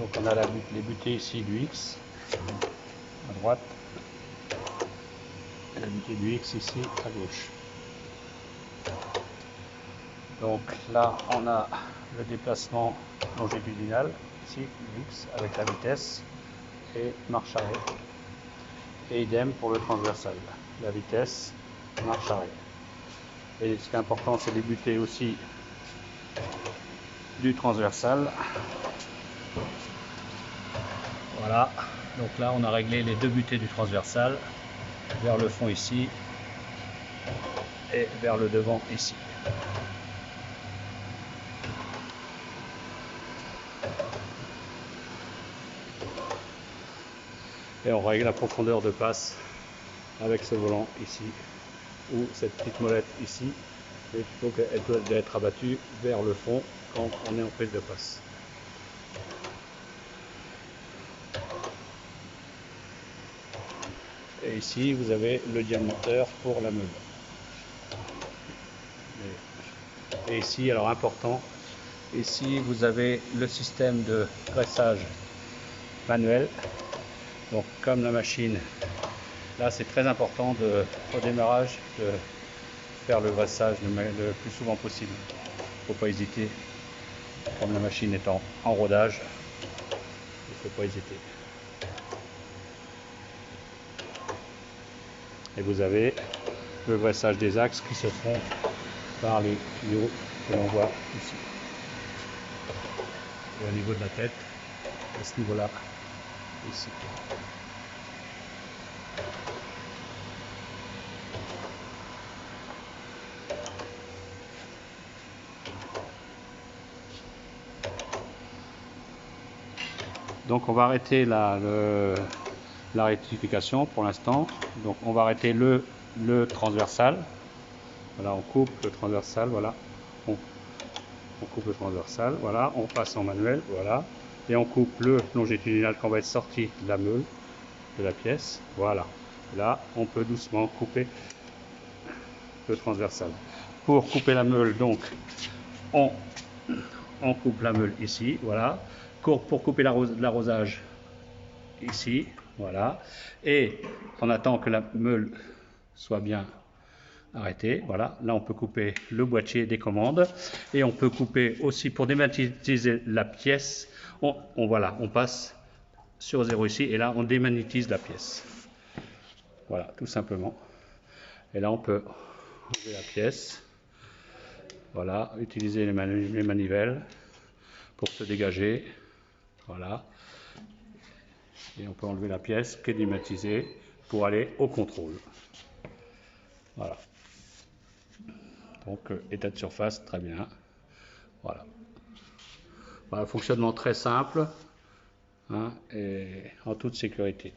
Donc on a les butées ici du X à droite et la butée du X ici à gauche. Donc là on a le déplacement longitudinal ici du X avec la vitesse et marche arrêt. Et idem pour le transversal, la vitesse, marche arrêt. Et ce qui est important, c'est les butées aussi du transversal. Voilà, donc là on a réglé les deux butées du transversal vers le fond ici et vers le devant ici. Et on règle la profondeur de passe avec ce volant ici ou cette petite molette ici. Et donc elle doit être abattue vers le fond quand on est en prise de passe. Et ici vous avez le diamanteur pour la meule. Et ici, alors important, ici vous avez le système de graissage manuel. Donc comme la machine, là c'est très important au démarrage de faire le graissage le plus souvent possible. Il ne faut pas hésiter, comme la machine est en rodage, il ne faut pas hésiter. Et vous avez le graissage des axes qui se font par les tuyaux que l'on voit ici. Et au niveau de la tête, à ce niveau-là, ici. Donc on va arrêter la rectification pour l'instant. Donc on va arrêter le transversal. Voilà, on coupe le transversal, voilà. On coupe le transversal, voilà. On passe en manuel, voilà. Et on coupe le longitudinal quand on va être sorti de la meule, de la pièce, voilà. Là, on peut doucement couper le transversal. Pour couper la meule, donc, on coupe la meule ici, voilà. Pour couper l'arrosage, ici, voilà. Et on attend que la meule soit bien arrêtée, voilà. Là, on peut couper le boîtier des commandes et on peut couper aussi pour démagnétiser la pièce. Voilà, on passe sur 0 ici et là, on démagnétise la pièce. Voilà, tout simplement. Et là, on peut enlever la pièce. Voilà, utiliser les manivelles pour se dégager. Voilà. Et on peut enlever la pièce qui est démagnétisée pour aller au contrôle. Voilà. Donc, état de surface, très bien. Voilà. Voilà, fonctionnement très simple, hein, et en toute sécurité.